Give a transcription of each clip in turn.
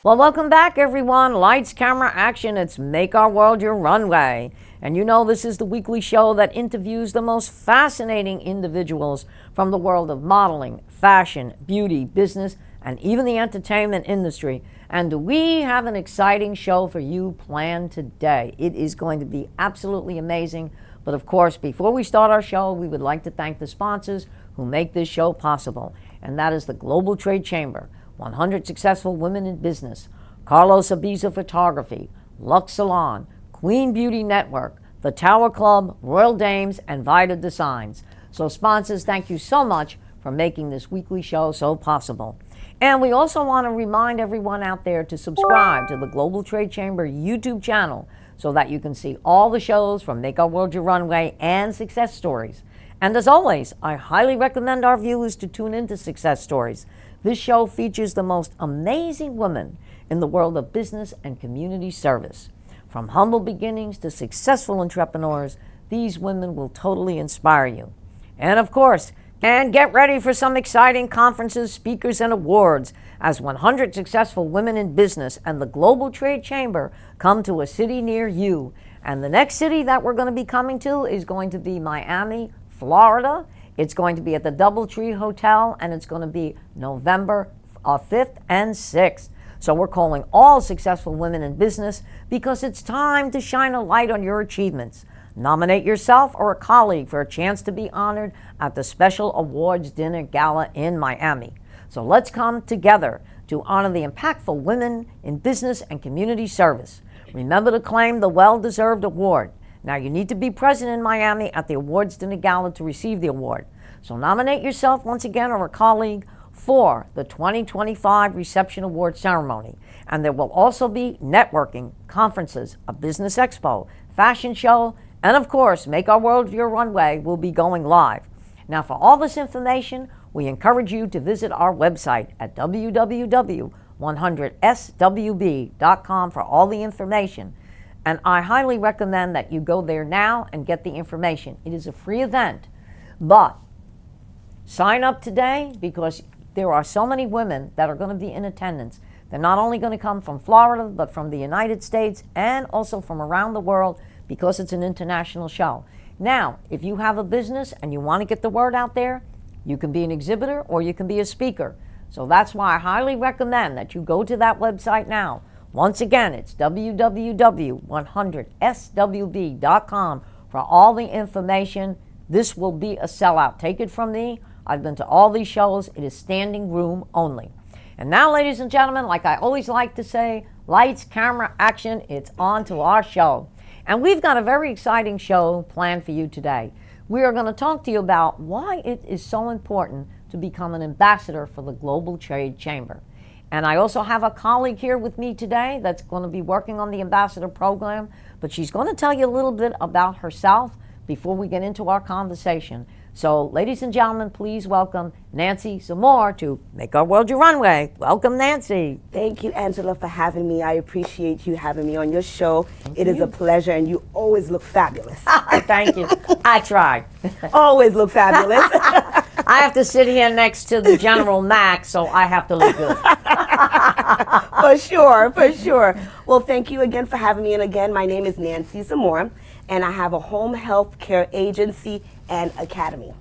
Well, welcome back, everyone. Lights, camera, action. It's Make Our World Your Runway. And you know, this is the weekly show that interviews the most fascinating individuals from the world of modeling, fashion, beauty, business, and even the entertainment industry. And we have an exciting show for you planned today. It is going to be absolutely amazing. But of course, before we start our show, we would like to thank the sponsors who make this show possible. And that is the Global Trade Chamber, 100 Successful Women in Business, Carlos Abiza Photography, Lux Salon, Queen Beauty Network, the Tower Club, Royal Dames, and Vida Designs. So sponsors, thank you so much for making this weekly show so possible. And we also want to remind everyone out there to subscribe to the Global Trade Chamber YouTube channel so that you can see all the shows from Make Our World Your Runway and Success Stories. And as always, I highly recommend our viewers to tune into Success Stories. This show features the most amazing women in the world of business and community service. From humble beginnings to successful entrepreneurs, these women will totally inspire you. And of course, get ready for some exciting conferences, speakers, and awards as 100 Successful Women in Business and the Global Trade Chamber come to a city near you. And the next city that we're going to be coming to is going to be Miami, Florida. It's going to be at the DoubleTree Hotel, and it's going to be November 5th and 6th. So we're calling all successful women in business because it's time to shine a light on your achievements. Nominate yourself or a colleague for a chance to be honored at the special awards dinner gala in Miami. So let's come together to honor the impactful women in business and community service. Remember to claim the well-deserved award. Now, you need to be present in Miami at the awards dinner gala to receive the award. So nominate yourself once again or a colleague for the 2025 Reception Award Ceremony. And there will also be networking, conferences, a business expo, fashion show, and of course, Make Our World Your Runway will be going live. Now, for all this information, we encourage you to visit our website at www.100swb.com for all the information. And I highly recommend that you go there now and get the information. It is a free event, but sign up today because there are so many women that are going to be in attendance. They're not only going to come from Florida, but from the United States and also from around the world because it's an international show. Now, if you have a business and you want to get the word out there, you can be an exhibitor or you can be a speaker. So that's why I highly recommend that you go to that website now. Once again, it's www.100swb.com for all the information. This will be a sellout. Take it from me. I've been to all these shows. It is standing room only. And now, ladies and gentlemen, like I always like to say, lights, camera, action, it's on to our show. And we've got a very exciting show planned for you today. We are going to talk to you about why it is so important to become an ambassador for the Global Trade Chamber. And I also have a colleague here with me today that's going to be working on the ambassador program, but she's going to tell you a little bit about herself before we get into our conversation. So, ladies and gentlemen, please welcome Nancy Zamor to Make Our World Your Runway. Welcome, Nancy. Thank you, Angela, for having me. I appreciate you having me on your show. It is a pleasure, and you always look fabulous. Thank you. I try. Always look fabulous. I have to sit here next to the General Max, so I have to look good. For sure, for sure. Well, thank you again for having me. And again, my name is Nancy Zamor, and I have a home health care agency and academy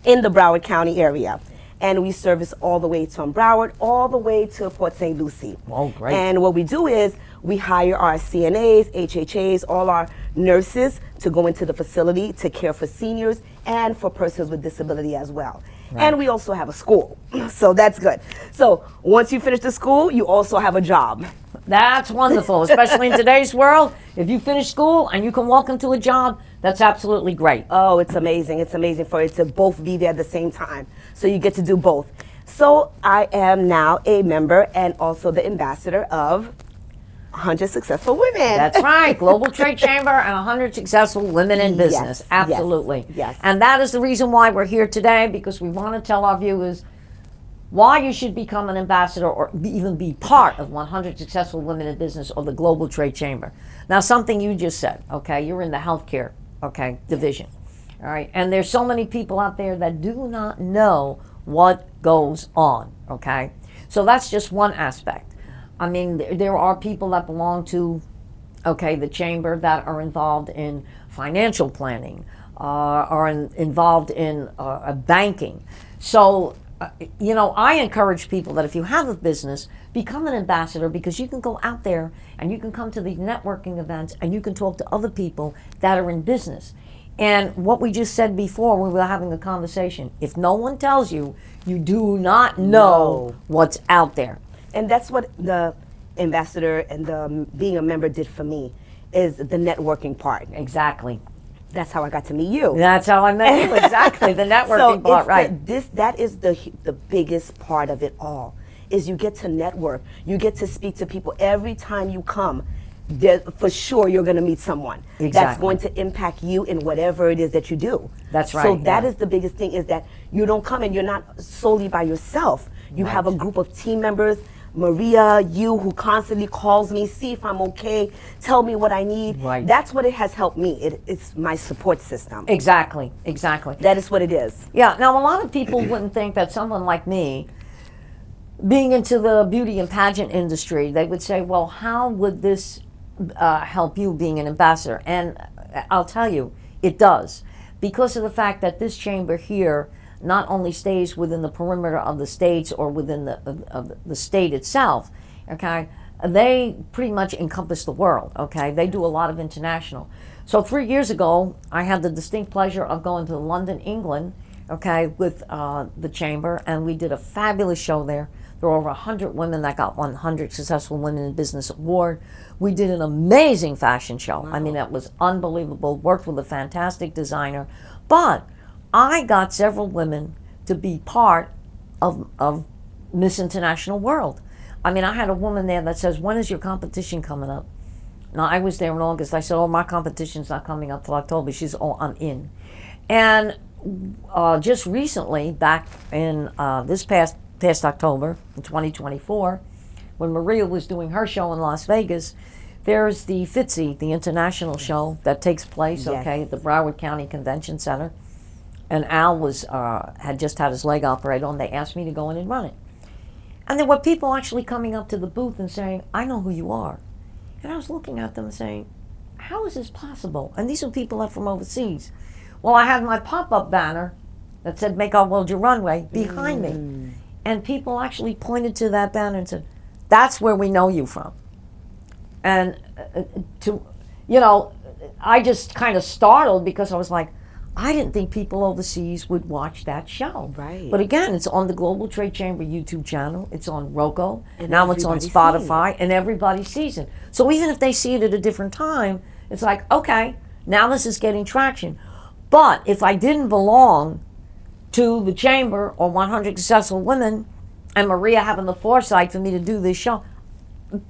in the Broward County area. And we service all the way from Broward all the way to Port St. Lucie. Oh, great. And what we do is we hire our CNAs, HHAs, all our nurses to go into the facility to care for seniors and for persons with disability as well. Right. And we also have a school, so that's good. So once you finish the school, you also have a job. That's wonderful, especially in today's world. If you finish school and you can walk into a job, that's absolutely great. Oh, it's amazing. It's amazing for it to both be there at the same time. So you get to do both. So I am now a member and also the ambassador of 100 Successful Women. That's right. Global Trade Chamber and 100 Successful Women in Business. Yes, Absolutely. Yes. And that is the reason why we're here today, because we want to tell our viewers why you should become an ambassador or even be part of 100 Successful Women in Business or the Global Trade Chamber. Now, something you just said, okay, you're in the healthcare, okay, division, all right, and there's so many people out there that do not know what goes on, okay? So that's just one aspect. I mean, there are people that belong to, okay, the chamber that are involved in financial planning, involved in banking. So, I encourage people that if you have a business, become an ambassador, because you can go out there and you can come to these networking events and you can talk to other people that are in business. And what we just said before, we were having a conversation, if no one tells you, you do not know what's out there. And that's what the ambassador and the being a member did for me, is the networking part. Exactly. That's how I got to meet you. That's how I met you. Exactly, the networking part, right? That is the biggest part of it all. Is you get to network, you get to speak to people every time you come. For sure, you're going to meet someone that's going to impact you in whatever it is that you do. That's right. So that is the biggest thing, is that you don't come and you're not solely by yourself. You have a group of team members. Maria, you, who constantly calls me, see if I'm okay, tell me what I need. Right. That's what it has helped me. It's my support system. Exactly, exactly. That is what it is. Yeah, now a lot of people wouldn't think that someone like me, being into the beauty and pageant industry, they would say, well, how would this help you being an ambassador? And I'll tell you, it does. Because of the fact that this chamber here not only stays within the perimeter of the states or within the state itself, okay, they pretty much encompass the world, okay? They do a lot of international. So 3 years ago, I had the distinct pleasure of going to London, England, okay, with the chamber, and we did a fabulous show there. There were over 100 women that got 100 Successful Women in Business Award. We did an amazing fashion show. Wow. I mean, that was unbelievable. Worked with a fantastic designer. But I got several women to be part of Miss International World. I mean, I had a woman there that says, when is your competition coming up? Now, I was there in August. I said, oh, my competition's not coming up till October. She's, oh, I'm in. And just recently, back in this past October, in 2024, when Maria was doing her show in Las Vegas, there's the FITSE, the international show that takes place, okay, at the Broward County Convention Center. And Al was had just had his leg operated on. They asked me to go in and run it. And there were people actually coming up to the booth and saying, I know who you are. And I was looking at them and saying, how is this possible? And these are people that are from overseas. Well, I had my pop-up banner that said, Make Our World Your Runway, behind me. And people actually pointed to that banner and said, that's where we know you from. And I just kind of startled, because I was like, I didn't think people overseas would watch that show. Right. But again, it's on the Global Trade Chamber YouTube channel. It's on Roku. And now it's on Spotify, and everybody sees it. So even if they see it at a different time, it's like, okay, now this is getting traction. But if I didn't belong to the chamber or 100 Successful Women, and Maria having the foresight for me to do this show,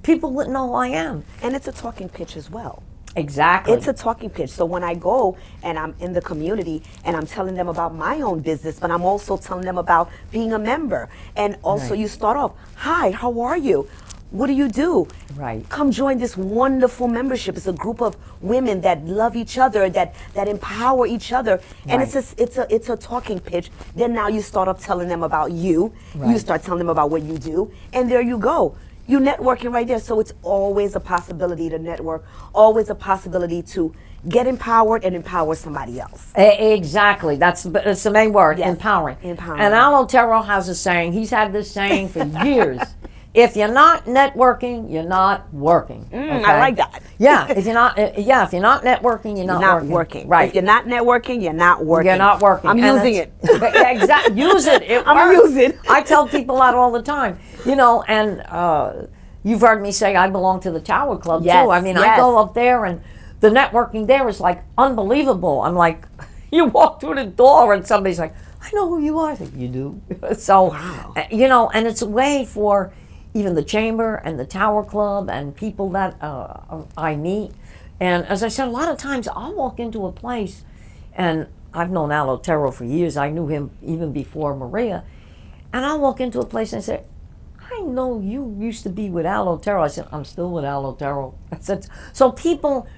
people wouldn't know who I am. And it's a talking pitch as well. Exactly. It's a talking pitch. So when I go and I'm in the community and I'm telling them about my own business, but I'm also telling them about being a member. And also you start off, hi, how are you? What do you do? Right. Come join this wonderful membership. It's a group of women that love each other, that empower each other. And it's a talking pitch. Then now you start up telling them about you. Right. You start telling them about what you do. And there you go. You networking right there. So it's always a possibility to network, always a possibility to get empowered and empower somebody else. Exactly. That's the main word, empowering. Empowering. And Al Otero has a saying, he's had this saying for years. If you're not networking, you're not working. Okay? I like that. If you're not networking, you're not working. Right. If you're not networking, you're not working. You're not working. I'm using it. Exactly. Use it. I'm using it. I tell people that all the time. And you've heard me say I belong to the Tower Club too. I mean, I go up there, and the networking there is like unbelievable. I'm like, you walk through the door and somebody's like, I know who you are. I think you do. So, wow. And it's a way for even the chamber and the Tower Club and people that I meet. And as I said, a lot of times I'll walk into a place, and I've known Al Otero for years. I knew him even before Maria. And I'll walk into a place and say, I know you used to be with Al Otero. I said, I'm still with Al Otero. I said, so people,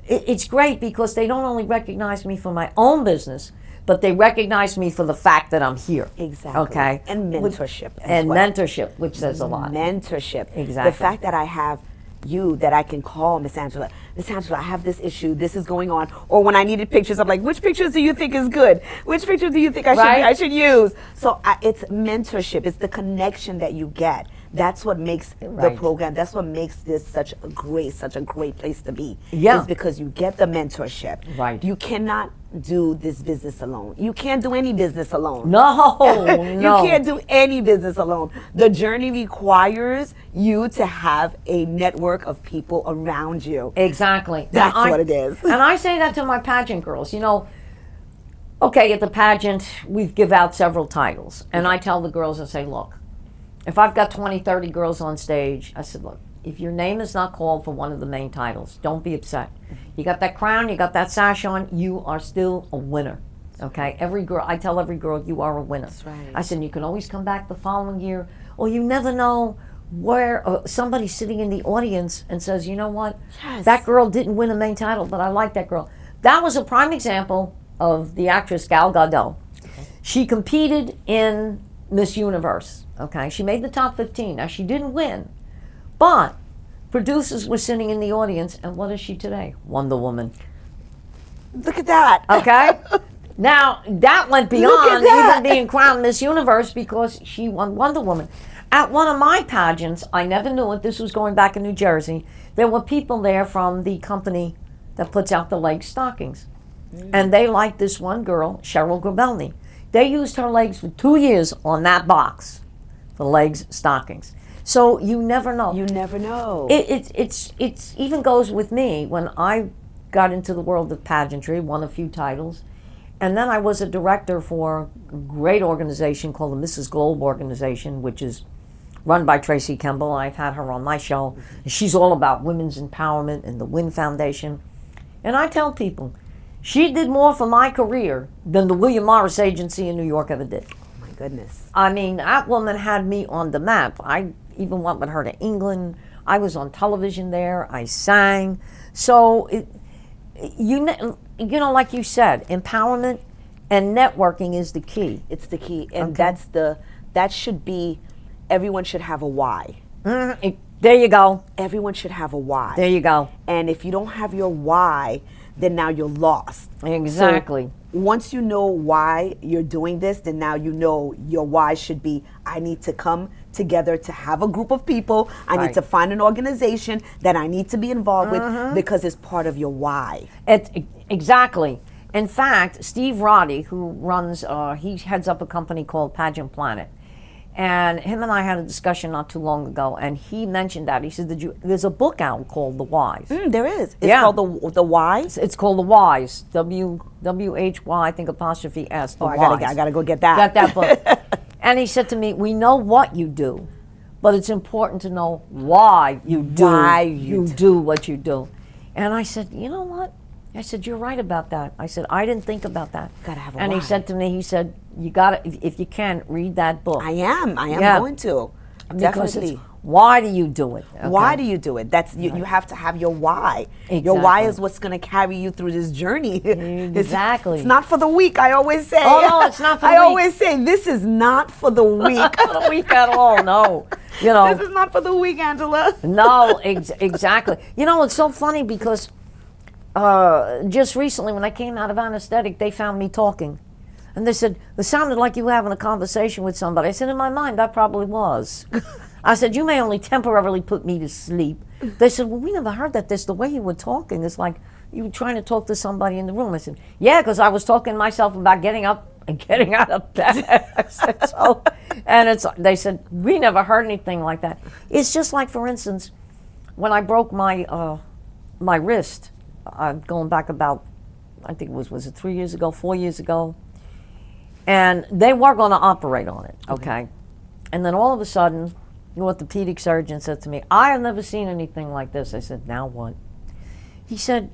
it's great because they don't only recognize me for my own business, but they recognize me for the fact that I'm here. Exactly. Okay. And mentorship as And well. mentorship, which says a lot. Mentorship. Exactly. The fact that I have you that I can call Miss Angela, I have this issue, this is going on. Or when I needed pictures, I'm like, which pictures do you think is good? Which picture do you think I should use? So it's mentorship. It's the connection that you get. That's what makes the program, that's what makes this such a great place to be. Yeah. Is because you get the mentorship. Right. You cannot do this business alone. You can't do any business alone. No, no. You can't do any business alone. The journey requires you to have a network of people around you. Exactly. That's what it is. And I say that to my pageant girls. You know, okay, at the pageant, we give out several titles. And I tell the girls, I say, look, if I've got 20, 30 girls on stage, I said, look, if your name is not called for one of the main titles, don't be upset. You got that crown, you got that sash on, you are still a winner. Okay? Every girl, I tell every girl, you are a winner. That's right. I said, you can always come back the following year, or you never know where somebody's sitting in the audience and says, you know what? Yes. That girl didn't win a main title, but I like that girl. That was a prime example of the actress Gal Gadot. Okay. She competed in Miss Universe. Okay, she made the top 15. Now, she didn't win, but producers were sitting in the audience, and what is she today? Wonder Woman. Look at that. Okay? Now, that went beyond even being crowned Miss Universe because she won Wonder Woman. At one of my pageants, I never knew it, this was going back in New Jersey, there were people there from the company that puts out the leg stockings. And they liked this one girl, Cheryl Grabelny. They used her legs for 2 years on that box. The legs stockings. So you never know. You never know. It's even goes with me when I got into the world of pageantry, won a few titles, and then I was a director for a great organization called the Mrs. Globe organization, which is run by Tracy Kemble. I've had her on my show. She's all about women's empowerment and the WIN Foundation. And I tell people, she did more for my career than the William Morris Agency in New York ever did. Goodness. I mean, that woman had me on the map. I even went with her to England. I was on television there. I sang. So, you know, like you said, empowerment and networking is the key. It's the key, and that should be. Everyone should have a why. There you go. Everyone should have a why. There you go. And if you don't have your why, then now you're lost. Exactly. So once you know why you're doing this, then now you know your why should be, I need to come together to have a group of people. I need to find an organization that I need to be involved with because it's part of your why. Exactly. In fact, Steve Roddy, who runs, he heads up a company called Pageant Planet. And him and I had a discussion not too long ago, and he mentioned that. He said, there's a book out called The Whys. There is. It's called The Whys? It's called The Whys. W-H-Y, I think apostrophe S. The Whys. I gotta go get that. Got that book. And he said to me, we know what you do, but it's important to know why you do what you do. And I said, you know what? I said, you're right about that. I said, I didn't think about that. Gotta have a And why. he said to me, he said, you gotta, if you can, read that book. I am going to. Definitely. Why do you do it? Okay. Why do you do it? That's you have to have your why. Exactly. Your why is what's going to carry you through this journey. Exactly. It's not for the weak, I always say. Oh, no, it's not for the weak. I always say, this is not for the weak. Not for the weak at all, no. You know. This is not for the weak, Angela. No, exactly. You know, it's so funny because just recently when I came out of anesthetic, they found me talking. And they said, it sounded like you were having a conversation with somebody. I said, in my mind, I probably was. I said, you may only temporarily put me to sleep. They said, well, we never heard that. The way you were talking is like you were trying to talk to somebody in the room. I said, yeah, because I was talking to myself about getting up and getting out of bed. I said, so. And they said, we never heard anything like that. It's just like, for instance, when I broke my my wrist, going back about, I think it was it 3 years ago, 4 years ago? And they were going to operate on it, okay? And then all of a sudden, the orthopedic surgeon said to me, I have never seen anything like this. I said, now what? He said,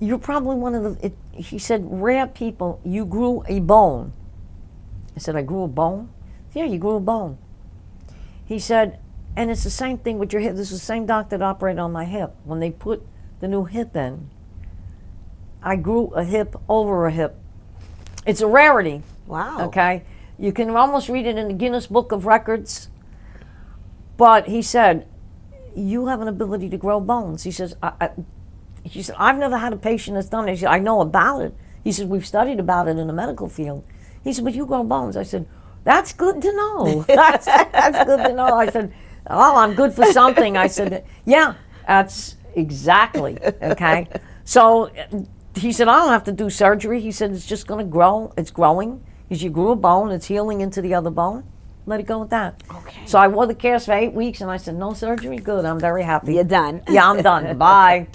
you're probably one of the, he said, rare people, you grew a bone. I said, I grew a bone? Yeah, you grew a bone. He said, and it's the same thing with your hip. This is the same doctor that operated on my hip. When they put the new hip in, I grew a hip over a hip. It's a rarity. Wow. Okay? You can almost read it in the Guinness Book of Records. But he said, you have an ability to grow bones. He says, I've never had a patient that's done it. He said, I know about it. He said, we've studied about it in the medical field. He said, but you grow bones. I said, that's good to know. That's good to know. I said, oh, I'm good for something. I said, yeah, that's exactly, okay? So he said, I don't have to do surgery. He said, it's just going to grow. It's growing. Because you grew a bone, it's healing into the other bone. Let it go with that. Okay. So I wore the cast for 8 weeks, and I said, no surgery? Good, I'm very happy. You're done. Yeah, I'm done. Bye.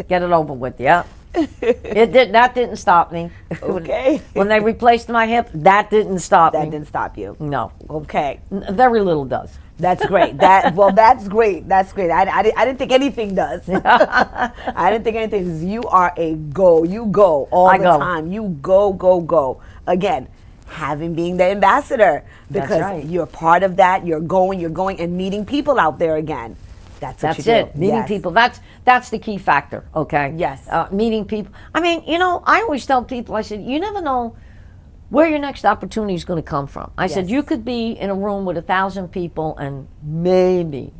Get it over with, yeah. That didn't stop me. Okay. When they replaced my hip, that didn't stop me. That didn't stop you. No. Okay. Very little does. That's great. That's great. That's great. I didn't think anything does. I didn't think anything. You are a go. You go all the time. You go. Again, being the ambassador, because you're part of that. You're going, and meeting people out there again. That's what you do. That's it. Meeting people. That's the key factor. Okay. Yes. Meeting people. I mean, I always tell people. I said, you never know where your next opportunity is going to come from. I said, you could be in a room with 1,000 people, and maybe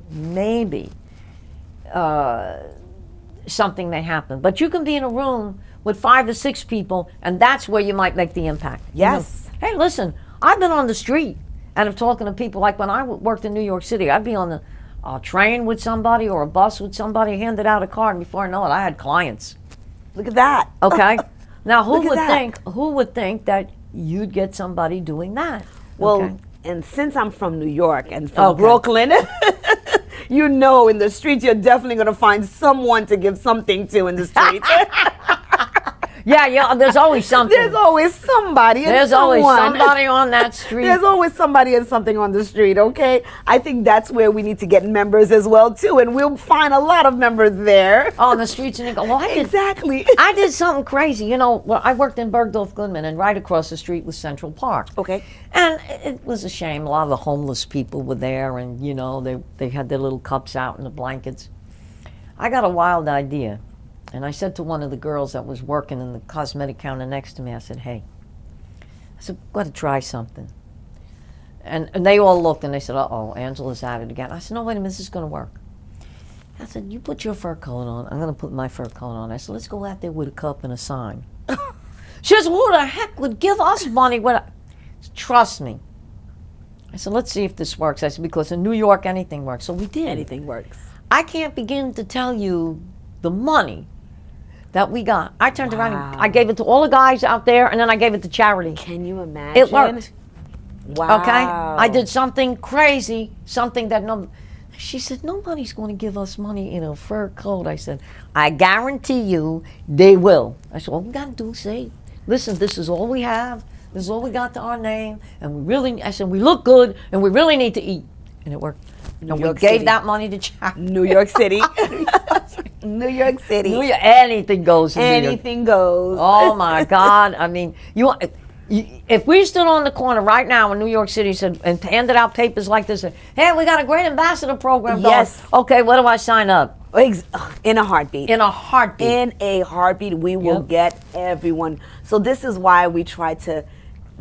something may happen. But you can be in a room with 5 or 6 people, and that's where you might make the impact. Yes. Hey, listen, I've been on the street and I'm talking to people. Like when I worked in New York City, I'd be on the train with somebody or a bus with somebody, handed out a card, and before I know it, I had clients. Look at that. Okay. Now, who would think that you'd get somebody doing that? Well, okay. And since I'm from New York and from Brooklyn, in the streets, you're definitely going to find someone to give something to in the streets. Yeah, there's always something. There's always somebody and There's always somebody on that street. There's always somebody and something on the street, okay? I think that's where we need to get members as well, too, and we'll find a lot of members there. On the streets, and they go, well, I did something crazy. I worked in Bergdorf Goodman, and right across the street was Central Park. Okay. And it was a shame. A lot of the homeless people were there, and, they had their little cups out and the blankets. I got a wild idea. And I said to one of the girls that was working in the cosmetic counter next to me, I said, hey, I've got to try something. And they all looked and they said, uh-oh, Angela's at it again. I said, no, wait a minute, this is going to work. I said, you put your fur coat on, I'm going to put my fur coat on. I said, let's go out there with a cup and a sign. She says, who the heck would give us money? Trust me. I said, let's see if this works. I said, because in New York, anything works. So we did. Anything works. I can't begin to tell you the money that we got. I turned around and I gave it to all the guys out there, and then I gave it to charity. Can you imagine? It worked. Wow. Okay? I did something crazy, something that she said, nobody's going to give us money in a fur coat. I said, I guarantee you they will. I said, all we got to do is say, listen, this is all we have. This is all we got to our name. And I said, we look good, and we really need to eat. And it worked. And we gave that money to charity. New York City. New York City. Anything goes. Anything goes. Oh my God! I mean, if we stood on the corner right now in New York City and handed out papers like this, hey, we got a great ambassador program going. Yes. Okay, where do I sign up? In a heartbeat. In a heartbeat. In a heartbeat, we will get everyone. So this is why we try to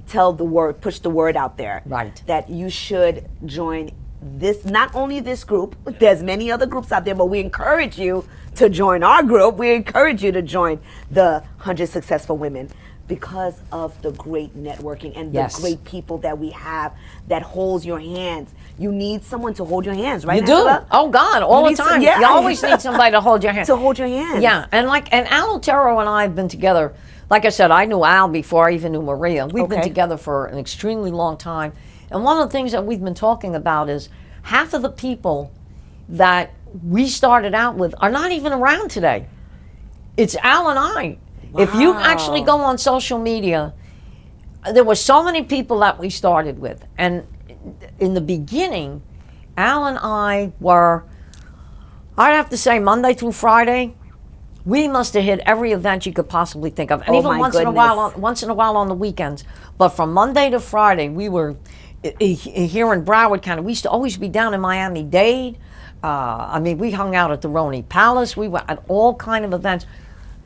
push the word out there. Right. That you should join this, not only this group, there's many other groups out there, but we encourage you to join our group. We encourage you to join the 100 Successful Women because of the great networking and the great people that we have that holds your hands. You need someone to hold your hands, right? You do. Oh God, all the time. You always need somebody to hold your hand. To hold your hands. Yeah, and Al Otero and I have been together. Like I said, I knew Al before I even knew Maria. We've been together for an extremely long time. And one of the things that we've been talking about is half of the people that we started out with are not even around today. It's Al and I. Wow. If you actually go on social media, there were so many people that we started with. And in the beginning, Al and I were, I'd have to say Monday through Friday, we must have hit every event you could possibly think of. And even once in a while on the weekends. But from Monday to Friday, we were here in Broward County. We used to always be down in Miami-Dade. We hung out at the Roney Palace. We were at all kind of events.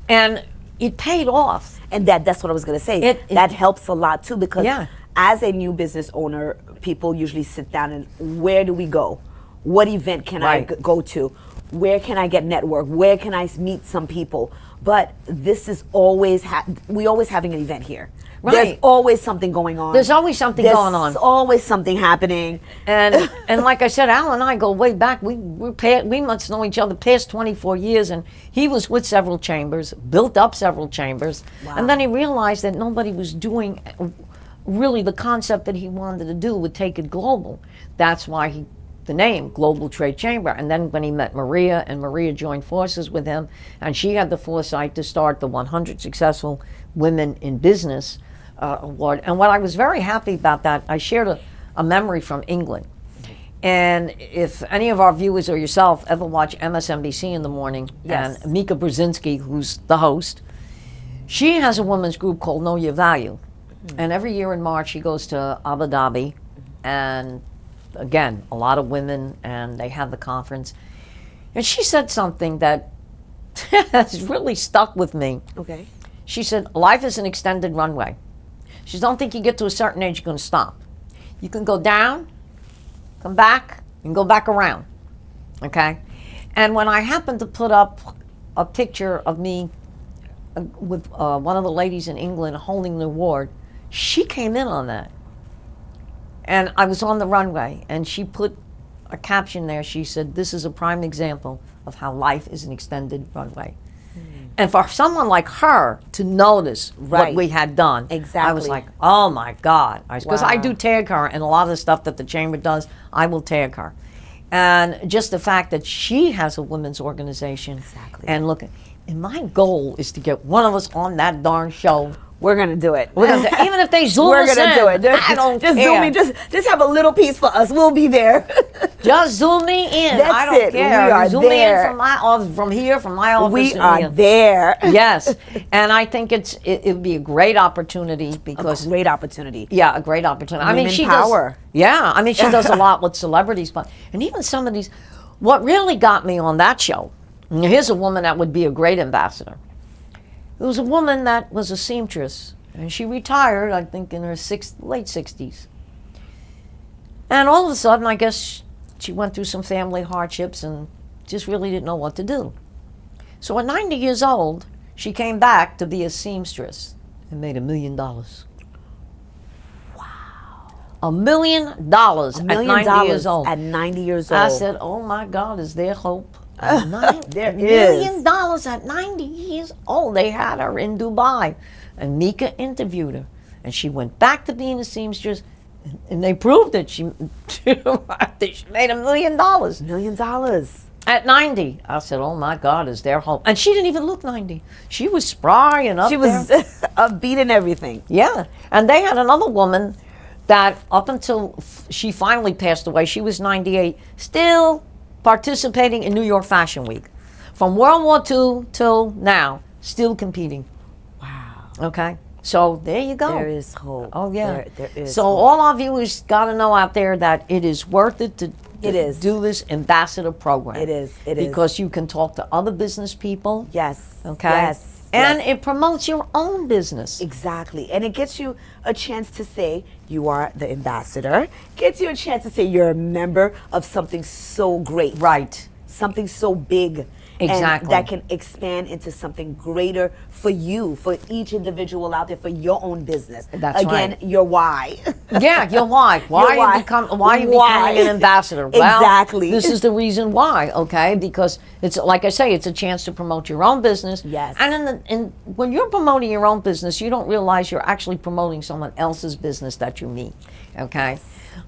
And it paid off. And that's what I was going to say. That helps a lot too, because as a new business owner, people usually sit down and where do we go? What event can I go to? Where can I get network? Where can I meet some people? But this is always, we always having an event here. Right. There's always something going on. There's always something going on. There's always something happening. And like I said, Al and I go way back. We must know each other past 24 years. And he was with several chambers, built up several chambers. Wow. And then he realized that nobody was doing really the concept that he wanted to do, would take it global. That's why the name Global Trade Chamber. And then when he met Maria, and Maria joined forces with him, and she had the foresight to start the 100 Successful Women in Business award. And what I was very happy about that, I shared a memory from England. And if any of our viewers or yourself ever watch MSNBC in the morning, and Mika Brzezinski, who's the host, she has a women's group called Know Your Value. And every year in March, she goes to Abu Dhabi, and again, a lot of women, and they have the conference. And she said something that has really stuck with me. Okay. She said, life is an extended runway. She said, don't think you get to a certain age, you're going to stop. You can go down, come back, and go back around. Okay? And when I happened to put up a picture of me with one of the ladies in England holding the award, she came in on that. And I was on the runway, and she put a caption there. She said, this is a prime example of how life is an extended runway. And for someone like her to notice what we had done, I was like, oh my God. Because I do tag her, and a lot of the stuff that the chamber does, I will tag her. And just the fact that she has a women's organization. And look, and my goal is to get one of us on that darn show. We're gonna do it. We're gonna do, even if they zoom us in. We're gonna do it. I don't care. Zoom me. Just have a little piece for us. We'll be there. Just zoom me in. That's I don't care. We are zoom there. me in from here, from my office. We are there. Yes, and I think it would be a great opportunity because a great opportunity. Yeah, a great opportunity. Women I mean, she power. does. Yeah, I mean, she does a lot with celebrities, but and even some of these. What really got me on that show? Here's a woman that would be a great ambassador. It was a woman that was a seamstress. And she retired, I think, in her late 60s. And all of a sudden, I guess she went through some family hardships and just really didn't know what to do. So at 90 years old, she came back to be a seamstress and made $1 million. Wow. $1 million at 90 years old. At 90 years old. I said, oh my God, is there hope? There $1 million at 90 years old. They had her in Dubai. And Mika interviewed her, and she went back to being a seamstress, and they proved it. She made $1 million. $1 million. At 90. I said, oh my God, is there hope? And she didn't even look 90. She was spry and up there. She was upbeat and everything. Yeah. And they had another woman that up until she finally passed away, she was 98, still participating in New York Fashion Week. From World War II till now, still competing. Okay, so there you go. There is hope. Oh yeah, there is. So hope. all our viewers got to know out there that it is worth it to do this ambassador program. It is. Because you can talk to other business people. Yes. Okay. Yes. And it promotes your own business. Exactly, and it gets you a chance to say you are the ambassador. Gets you a chance to say you're a member of something so great. Right. Something so big. Exactly. And that can expand into something greater for you, for each individual out there, for your own business. That's Again, right. Your why. Yeah, your why. Why are you becoming an ambassador? Exactly. Well, this is the reason why, okay? Because it's like I say, it's a chance to promote your own business. Yes. And when you're promoting your own business, you don't realize you're actually promoting someone else's business that you meet. Okay?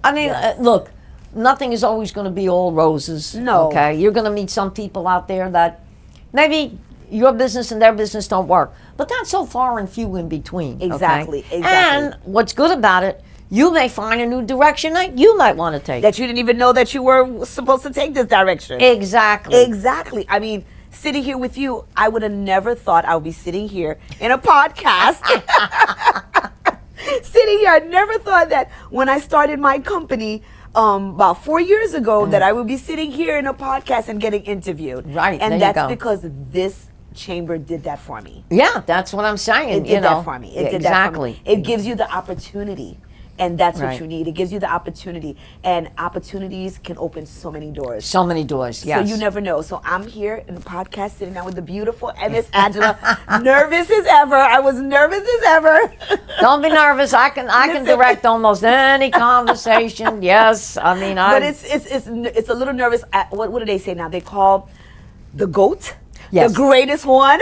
I mean, look. Nothing is always going to be all roses. No. Okay? You're going to meet some people out there that maybe your business and their business don't work. But that's so far and few in between. Exactly. Okay? And what's good about it, you may find a new direction that you might want to take. That you didn't even know that you were supposed to take this direction. Exactly. Exactly. I mean, sitting here with you, I would have never thought I would be sitting here in a podcast. Sitting here, I never thought that when I started my company, about 4 years ago, that I would be sitting here in a podcast and getting interviewed. Right, and that's because this chamber did that for me. Yeah, that's what I'm saying. It did that for me. It did that for me. Exactly. It gives you the opportunity. And that's what Right. you need. It gives you the opportunity. And opportunities can open so many doors. So many doors, yes. So you never know. So I'm here in the podcast sitting down with the beautiful Miss Angela. Nervous as ever. I was nervous as ever. Don't be nervous. I can direct almost any conversation. Yes, I mean But it's a little nervous. What do they say now? They call the GOAT, Yes. the greatest one.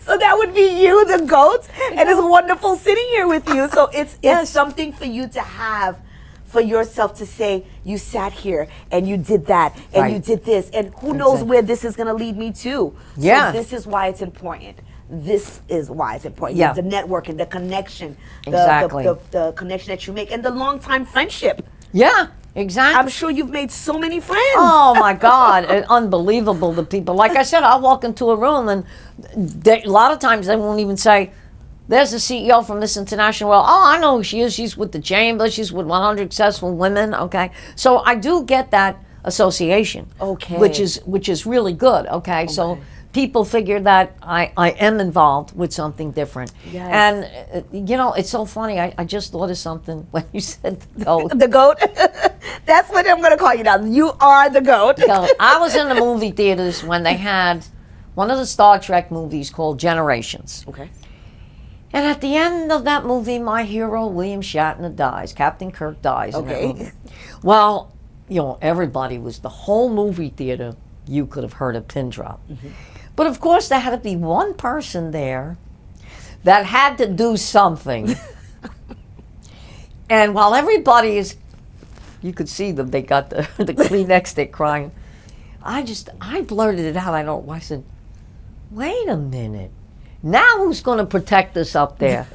So that would be you, the GOAT, and it's wonderful sitting here with you. So it's something for you to have for yourself to say, you sat here and you did that and Right. you did this, and who knows where this is going to lead me to. Yeah. So this is why it's important. This is why it's important. Yeah. The networking, the connection, Exactly. the connection that you make, and the long-time friendship. Yeah, exactly. I'm sure you've made so many friends. Oh my God, unbelievable, the people. Like I said, I'll walk into a room and a lot of times they won't even say, there's the CEO from this international world. Oh, I know who she is. She's with the Chamber. She's with 100 Successful Women. Okay. So I do get that association. Okay. Which is really good. Okay. So people figure that I am involved with something different. Yes. And, it's so funny. I just thought of something when you said the GOAT. The GOAT. That's what I'm going to call you now. You are the GOAT. So I was in the movie theaters when they had one of the Star Trek movies called Generations. Okay. And at the end of that movie, my hero, William Shatner, dies. Captain Kirk dies. In that Okay. movie. Well, everybody was, the whole movie theater, you could have heard a pin drop. Mm-hmm. But of course, there had to be one person there that had to do something. And while everybody is, you could see them, they got the Kleenex, they're crying. I blurted it out. I said, wait a minute. Now who's going to protect us up there?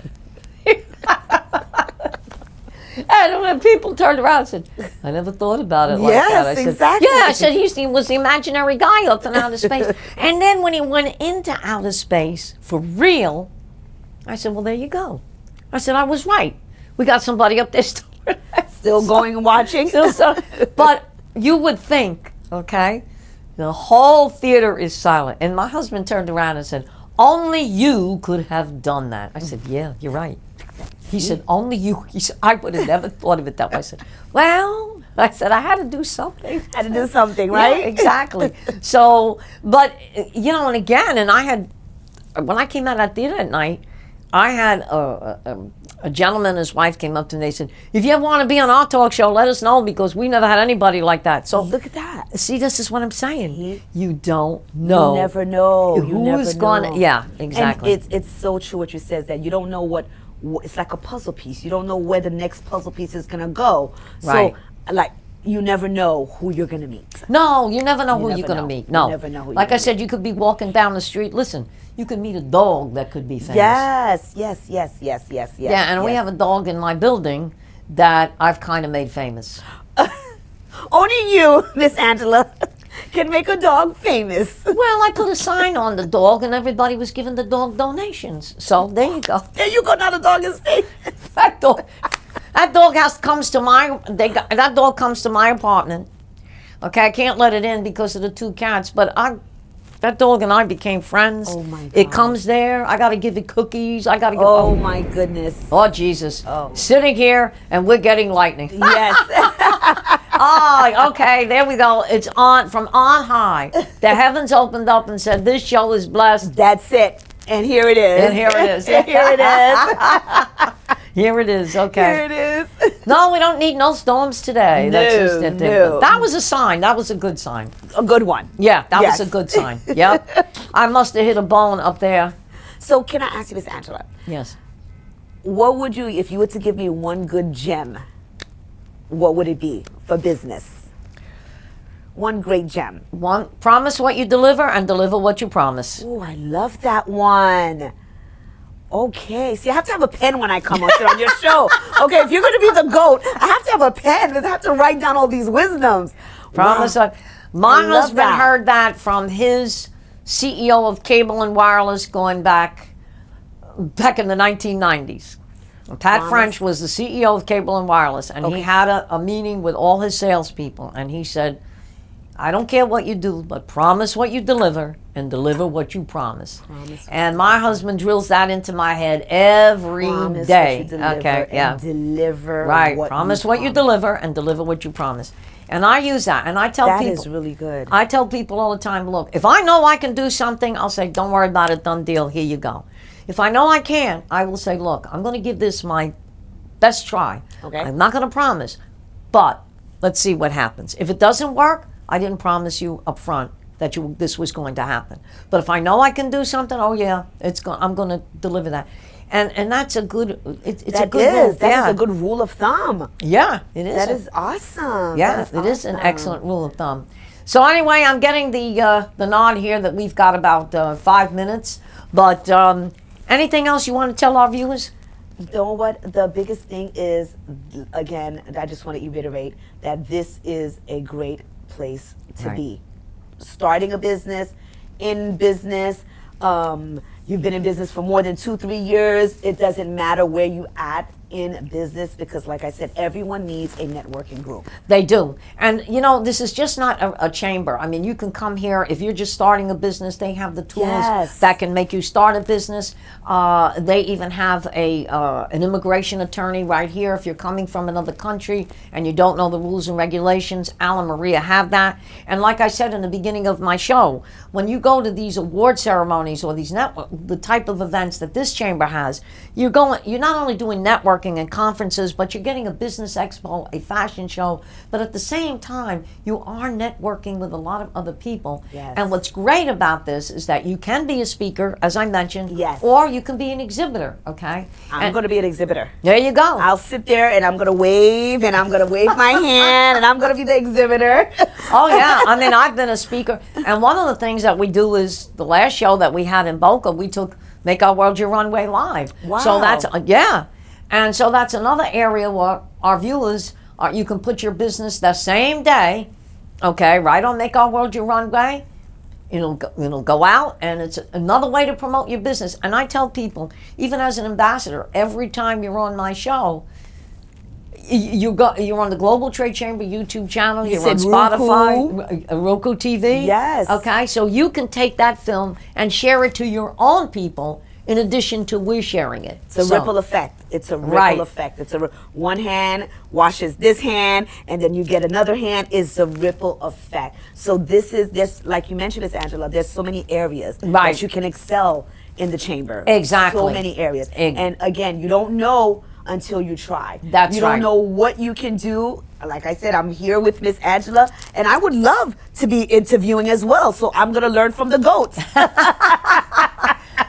And when people turned around and said, I never thought about it like that. I said, exactly. yeah, I said, he was the imaginary guy up in outer space. And then when he went into outer space, for real, I said, well, there you go. I said, I was right. We got somebody up there Still going and watching. But you would think, okay, the whole theater is silent. And my husband turned around and said, only you could have done that. I said, yeah, you're right. He said, only you. He said, I would have never thought of it that way. I said, well, I had to do something. Had to do something, right? Yeah, exactly. So, but, and again, when I came out of that theater at night, I had a gentleman and his wife came up to me and they said, if you ever want to be on our talk show, let us know because we never had anybody like that. So Look at that. see, this is what I'm saying. You don't know. You never know. Who's gonna, yeah, exactly. And it's so true what you said, that you don't know what it's like a puzzle piece. You don't know where the next puzzle piece is going to go. Right. So, like, you never know who you're going to meet. No, you never know who never you're going to know. meet. You No. never know who like you're I said, you could be walking down the street. Listen, you could meet a dog that could be famous. Yes. Yeah, and we have a dog in my building that I've kind of made famous. Only you, Miss Angela, can make a dog famous. Well, I put a sign on the dog and everybody was giving the dog donations. So there you go. There you go, now the dog is famous. That dog comes to that dog comes to my apartment. Okay, I can't let it in because of the two cats, but that dog and I became friends. Oh my God. It comes there. I got to give it cookies. I got to give. Oh my goodness. Oh Jesus! Oh. Sitting here and we're getting lightning. Yes. Oh, okay. There we go. It's on from on high. The heavens opened up and said, "This show is blessed." That's it. And here it is. And here it is. Here it is. Here it is. Okay. Here it is. No, we don't need no storms today. That's No, just it. no. That was a sign. That was a good sign. A good one. Yeah, that Yes. was a good sign. Yep. I must have hit a bone up there. So can I ask you, Miss Angela, Yes. what would you, if you were to give me one good gem, what would it be for business? One great gem. One, promise what you deliver and deliver what you promise. Oh, I love that one. Okay. See, I have to have a pen when I come on your show. Okay, if you're going to be the GOAT, I have to have a pen because I have to write down all these wisdoms. Promise. Wow. My I love husband that. heard that from his CEO of Cable and Wireless going back in the 1990s. Pat French was the CEO of Cable and Wireless, and he had a meeting with all his salespeople, and he said, I don't care what you do, but promise what you deliver and deliver what you promise. And my husband drills that into my head every Promise day. what you deliver Okay, yeah. and deliver Right. what Promise you what you promise. deliver and deliver what you promise. And I use that. And I tell That people. is really good. I tell people all the time, look, if I know I can do something, I'll say, don't worry about it, done deal, here you go. If I know I can't, I will say, look, I'm going to give this my best try. Okay. I'm not going to promise, but let's see what happens. If it doesn't work, I didn't promise you up front that this was going to happen. But if I know I can do something, oh yeah, I'm going to deliver that. And that's a good, it's a good rule. That is a good rule of thumb. Yeah, it is. That is awesome. Yeah, it is an excellent rule of thumb. So anyway, I'm getting the nod here that we've got about 5 minutes. But anything else you want to tell our viewers? You know what? The biggest thing is, again, I just want to reiterate that this is a great place to be. Starting a business, in business, you've been in business for more than 2-3 years. It doesn't matter where you at in business because, like I said, everyone needs a networking group. They do. And, you know, this is just not a chamber. I mean, you can come here. If you're just starting a business, they have the tools that can make you start a business. They even have an immigration attorney right here. If you're coming from another country and you don't know the rules and regulations, Al and Maria have that. And like I said in the beginning of my show, when you go to these award ceremonies or these the type of events that this chamber has, you're not only doing networking and conferences, but you're getting a business expo, a fashion show, but at the same time, you are networking with a lot of other people. Yes. And what's great about this is that you can be a speaker, as I mentioned, Yes. or you can be an exhibitor, okay? I'm going to be an exhibitor. There you go. I'll sit there and I'm going to wave and I'm going to wave my hand and I'm going to be the exhibitor. Oh, yeah. I mean, I've been a speaker. And one of the things that we do is the last show that we had in Boca, we took Make Our World Your Runway live. Wow. So that's, yeah. And so that's another area where our viewers, you can put your business the same day, okay, right on Make Our World Your Runway. It'll go out, and it's another way to promote your business. And I tell people, even as an ambassador, every time you're on my show, you're on the Global Trade Chamber YouTube channel, you're on Spotify, Roku TV. Yes. Okay, so you can take that film and share it to your own people in addition to we're sharing it. It's a ripple effect. It's a ripple effect. It's one hand washes this hand, and then you get another hand. Is a ripple effect. So this, like you mentioned, Miss Angela, there's so many areas that you can excel in the chamber. Exactly. So many areas. And again, you don't know until you try. That's you don't know what you can do. Like I said, I'm here with Miss Angela, and I would love to be interviewing as well. So I'm going to learn from the goats.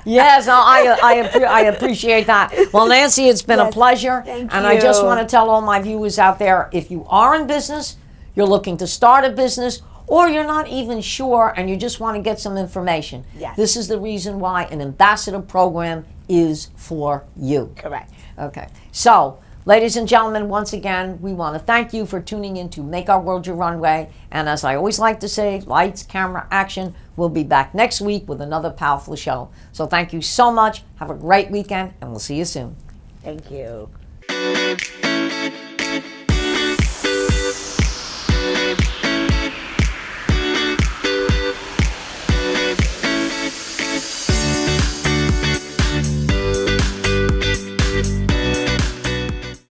Yes, I appreciate that. Well, Nancy, it's been a pleasure. Thank and you. I just want to tell all my viewers out there, if you are in business, you're looking to start a business, or you're not even sure and you just want to get some information, this is the reason why an ambassador program is for you. Correct. Okay. So, ladies and gentlemen, once again, we want to thank you for tuning in to Make Our World Your Runway. And as I always like to say, lights, camera, action. We'll be back next week with another powerful show. So thank you so much. Have a great weekend, and we'll see you soon. Thank you.